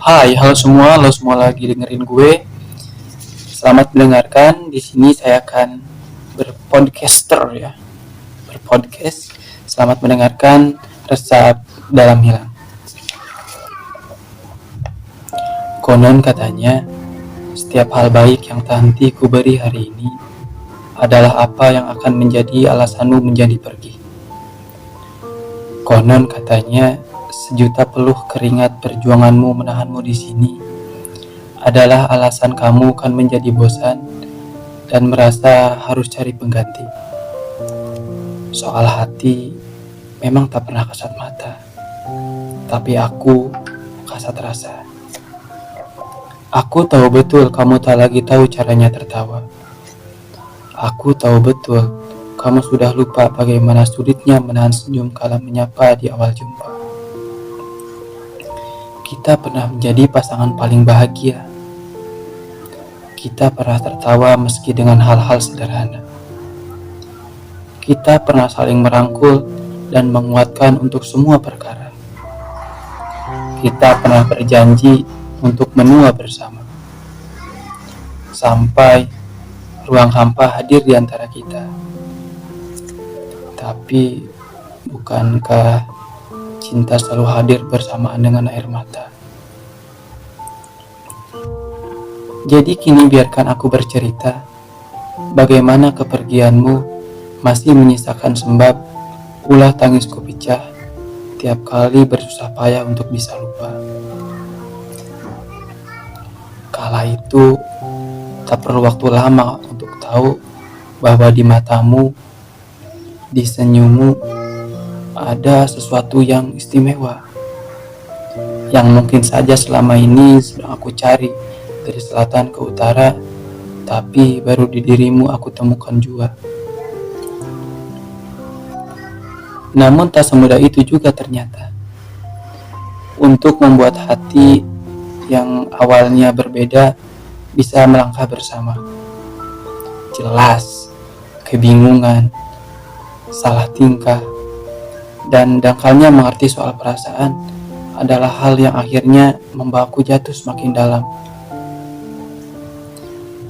Hai, halo semua lagi dengerin gue. Selamat mendengarkan. Di sini saya akan berpodcaster ya, berpodcast. Selamat mendengarkan resep dalam hilang. Konon katanya, setiap hal baik yang tak henti ku beri hari ini adalah apa yang akan menjadi alasanmu menjadi pergi. Konon katanya, sejuta peluh keringat perjuanganmu menahanmu di sini adalah alasan kamu kan menjadi bosan dan merasa harus cari pengganti. Soal hati memang tak pernah kasat mata, tapi aku kasat rasa. Aku tahu betul kamu tak lagi tahu caranya tertawa. Aku tahu betul kamu sudah lupa bagaimana sulitnya menahan senyum kala menyapa di awal jumpa. Kita pernah menjadi pasangan paling bahagia. Kita pernah tertawa meski dengan hal-hal sederhana. Kita pernah saling merangkul dan menguatkan untuk semua perkara. Kita pernah berjanji untuk menua bersama. Sampai ruang hampa hadir di antara kita. Tapi, bukankah cinta selalu hadir bersamaan dengan air mata? Jadi kini biarkan aku bercerita bagaimana kepergianmu masih menyisakan sembab ulah tangisku pecah tiap kali bersusah payah untuk bisa lupa. Kala itu tak perlu waktu lama untuk tahu bahwa di matamu, di senyummu ada sesuatu yang istimewa yang mungkin saja selama ini sedang aku cari dari selatan ke utara, tapi baru di dirimu aku temukan jua. Namun tak semudah itu juga ternyata. Untuk membuat hati yang awalnya berbeda bisa melangkah bersama. Jelas, kebingungan, salah tingkah, dan dangkalnya mengerti soal perasaan adalah hal yang akhirnya membawaku jatuh semakin dalam.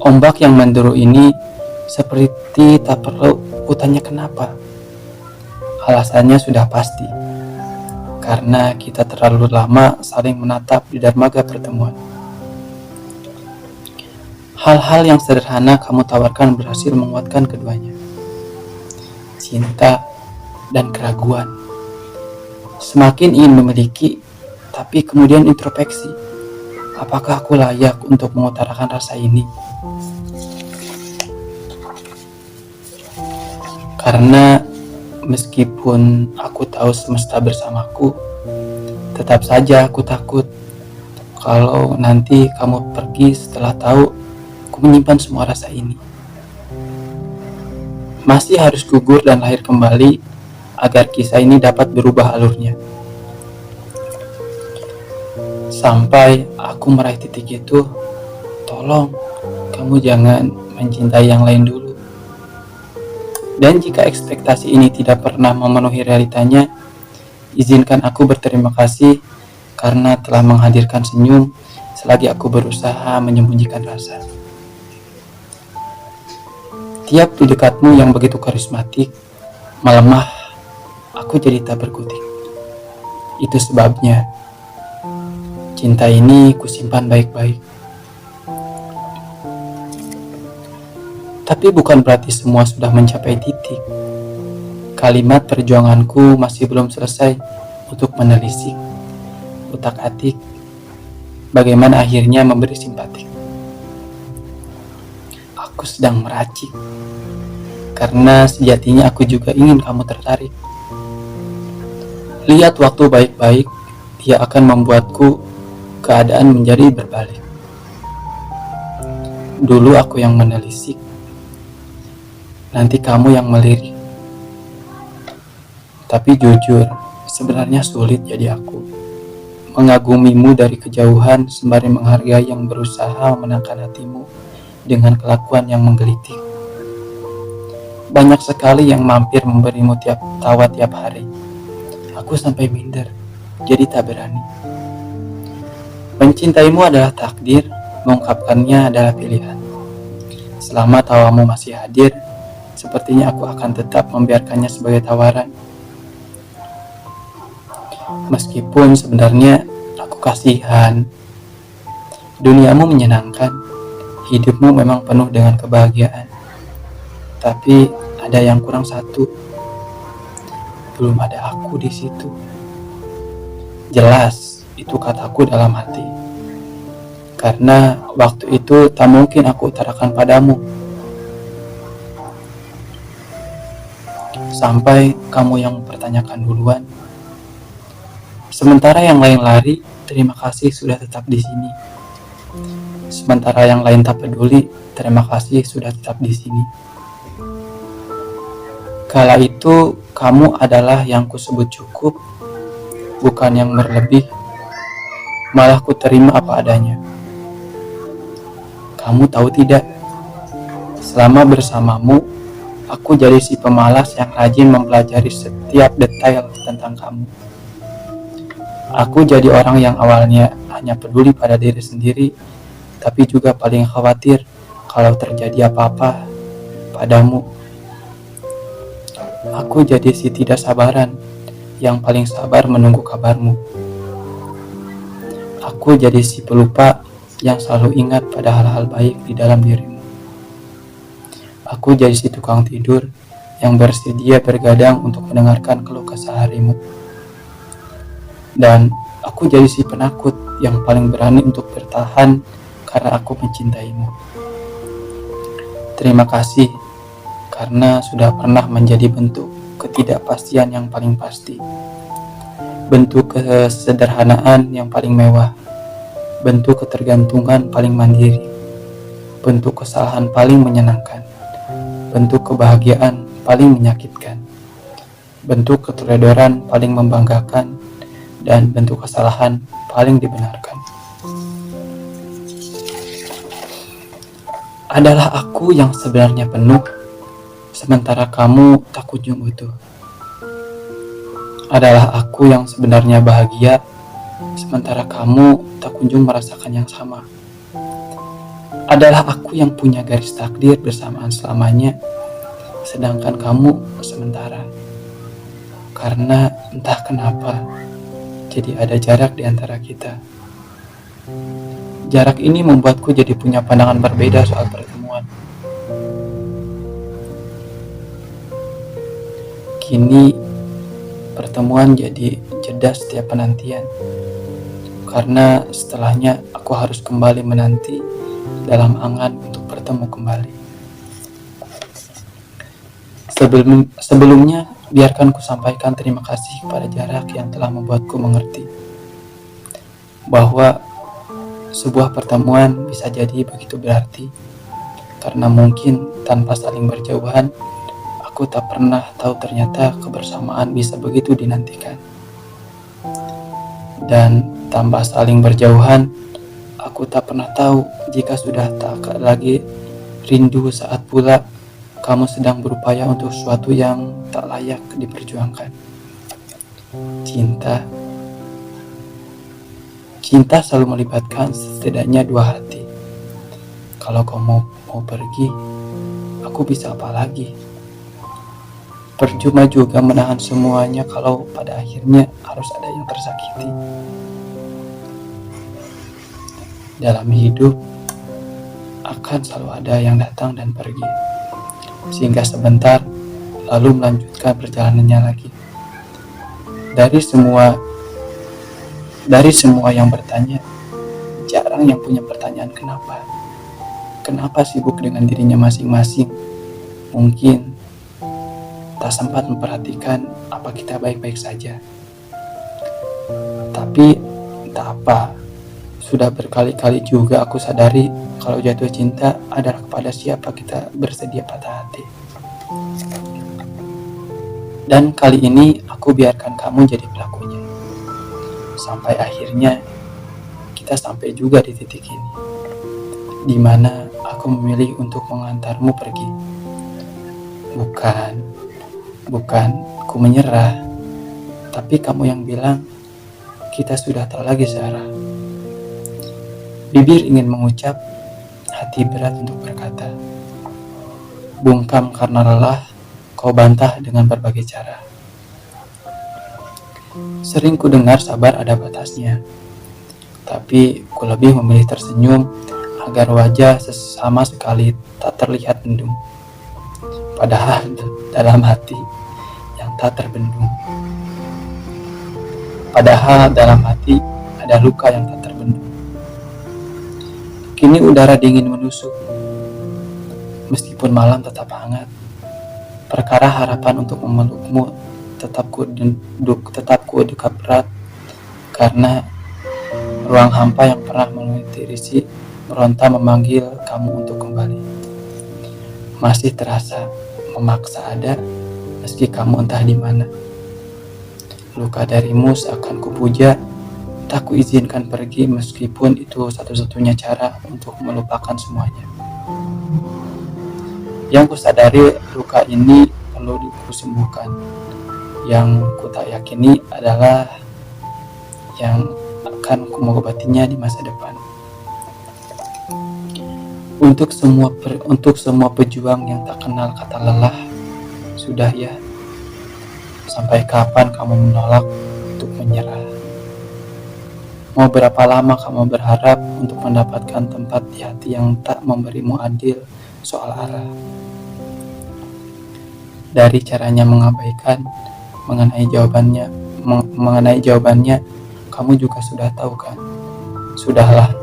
Ombak yang menderu ini seperti tak perlu kutanya kenapa. Alasannya sudah pasti, karena kita terlalu lama saling menatap di dermaga pertemuan. Hal-hal yang sederhana kamu tawarkan berhasil menguatkan keduanya. Cinta dan keraguan. Semakin ingin memiliki, tapi kemudian introspeksi. Apakah aku layak untuk mengutarakan rasa ini? Karena meskipun aku tahu semesta bersamaku, tetap saja aku takut kalau nanti kamu pergi setelah tahu aku menyimpan semua rasa ini. Masih harus gugur dan lahir kembali agar kisah ini dapat berubah alurnya. Sampai aku meraih titik itu, tolong kamu jangan mencintai yang lain dulu. Dan jika ekspektasi ini tidak pernah memenuhi realitanya, izinkan aku berterima kasih karena telah menghadirkan senyum selagi aku berusaha menyembunyikan rasa. Tiap di dekatmu yang begitu karismatik, melemah, aku jadi tak berkutik. Itu sebabnya cinta ini kusimpan baik-baik. Tapi bukan berarti semua sudah mencapai titik. Kalimat perjuanganku masih belum selesai untuk menelisik, utak-atik, bagaimana akhirnya memberi simpatik. Aku sedang meracik, karena sejatinya aku juga ingin kamu tertarik. Lihat waktu baik-baik, dia akan membuatku keadaan menjadi berbalik. Dulu aku yang menelisik, nanti kamu yang melirik. Tapi jujur, sebenarnya sulit jadi aku. Mengagumimu dari kejauhan sembari menghargai yang berusaha memenangkan hatimu dengan kelakuan yang menggelitik. Banyak sekali yang mampir memberimu tiap tawa tiap hari. Aku sampai minder, jadi tak berani. Mencintaimu adalah takdir, mengungkapkannya adalah pilihan. Selama tawamu masih hadir, sepertinya aku akan tetap membiarkannya sebagai tawaran. Meskipun sebenarnya aku kasihan. Duniamu menyenangkan, hidupmu memang penuh dengan kebahagiaan. Tapi ada yang kurang satu, belum ada aku di situ. Jelas, itu kataku dalam hati. Karena waktu itu tak mungkin aku utarakan padamu. Sampai kamu yang mempertanyakan duluan. Sementara yang lain lari, terima kasih sudah tetap di sini. Sementara yang lain tak peduli, terima kasih sudah tetap di sini. Kala itu, kamu adalah yang kusebut cukup, bukan yang berlebih, malah ku terima apa adanya. Kamu tahu tidak, selama bersamamu, aku jadi si pemalas yang rajin mempelajari setiap detail tentang kamu. Aku jadi orang yang awalnya hanya peduli pada diri sendiri, tapi juga paling khawatir kalau terjadi apa-apa padamu. Aku jadi si tidak sabaran yang paling sabar menunggu kabarmu. Aku jadi si pelupa yang selalu ingat pada hal-hal baik di dalam dirimu. Aku jadi si tukang tidur yang bersedia bergadang untuk mendengarkan keluh kesah harimu. Dan aku jadi si penakut yang paling berani untuk bertahan karena aku mencintaimu. Terima kasih karena sudah pernah menjadi bentuk ketidakpastian yang paling pasti, bentuk kesederhanaan yang paling mewah, bentuk ketergantungan paling mandiri, bentuk kesalahan paling menyenangkan, bentuk kebahagiaan paling menyakitkan, bentuk keteledoran paling membanggakan, dan bentuk kesalahan paling dibenarkan. Adalah aku yang sebenarnya penuh, sementara kamu tak kunjung utuh. Adalah aku yang sebenarnya bahagia, sementara kamu tak kunjung merasakan yang sama. Adalah aku yang punya garis takdir bersamaan selamanya, sedangkan kamu sementara. Karena entah kenapa, jadi ada jarak di antara kita. Jarak ini membuatku jadi punya pandangan berbeda soal pertemuan. Kini pertemuan jadi jeda setiap penantian, karena setelahnya aku harus kembali menanti dalam angan untuk bertemu kembali. Sebelumnya, biarkan ku sampaikan terima kasih kepada jarak yang telah membuatku mengerti bahwa sebuah pertemuan bisa jadi begitu berarti, karena mungkin tanpa saling berjauhan, aku tak pernah tahu ternyata kebersamaan bisa begitu dinantikan. Dan tanpa saling berjauhan, aku tak pernah tahu jika sudah tak lagi rindu saat pula kamu sedang berupaya untuk sesuatu yang tak layak diperjuangkan. Cinta selalu melibatkan setidaknya dua hati. Kalau kamu mau pergi, aku bisa apa lagi? Percuma juga menahan semuanya kalau pada akhirnya harus ada yang tersakiti. Dalam hidup, akan selalu ada yang datang dan pergi, sehingga sebentar lalu melanjutkan perjalanannya lagi. Dari semua yang bertanya, jarang yang punya pertanyaan kenapa. Kenapa sibuk dengan dirinya masing-masing? Mungkin tak sempat memperhatikan apa kita baik-baik saja. Tapi tak apa, sudah berkali-kali juga aku sadari kalau jatuh cinta adalah kepada siapa kita bersedia patah hati. Dan kali ini aku biarkan kamu jadi pelakunya. Sampai akhirnya kita sampai juga di titik ini, di mana aku memilih untuk mengantarmu pergi. Bukan ku menyerah, tapi kamu yang bilang kita sudah tak lagi searah. Bibir ingin mengucap, hati berat untuk berkata. Bungkam karena lelah, kau bantah dengan berbagai cara. Sering ku dengar sabar ada batasnya, tapi ku lebih memilih tersenyum agar wajah sama sekali tak terlihat mendung. Padahal dalam hati yang tak terbendung. Padahal dalam hati ada luka yang tak terbendung. Kini udara dingin menusuk, meskipun malam tetap hangat. Perkara harapan untuk memelukmu tetap ku dekat berat, karena ruang hampa yang pernah mentirisi meronta memanggil kamu untuk kembali. Masih terasa memaksa ada, meski kamu entah di mana. Luka darimu seakan kupuja, tak kuizinkan pergi meskipun itu satu-satunya cara untuk melupakan semuanya. Yang kusadari luka ini perlu kusembuhkan. Yang ku tak yakini adalah yang akan mengobatinya di masa depan. Untuk semua pejuang yang tak kenal kata lelah, sudah ya. Sampai kapan kamu menolak untuk menyerah? Mau berapa lama kamu berharap untuk mendapatkan tempat di hati yang tak memberimu adil soal arah? Dari caranya mengabaikan mengenai jawabannya, kamu juga sudah tahu kan? Sudahlah,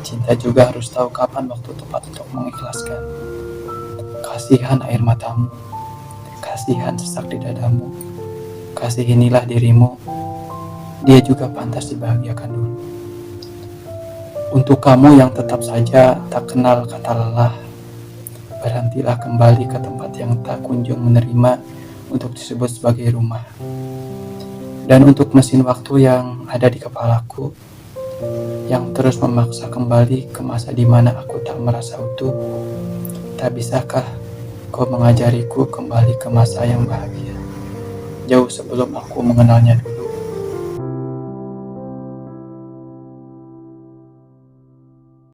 cinta juga harus tahu kapan waktu tepat untuk mengikhlaskan. Kasihan air matamu, kasihan sesak di dadamu, kasihinilah dirimu. Dia juga pantas dibahagiakan dulu. Untuk kamu yang tetap saja tak kenal kata lelah, berhentilah kembali ke tempat yang tak kunjung menerima untuk disebut sebagai rumah. Dan untuk mesin waktu yang ada di kepalaku, yang terus memaksa kembali ke masa di mana aku tak merasa utuh, tak bisakah kau mengajariku kembali ke masa yang bahagia, jauh sebelum aku mengenalnya dulu?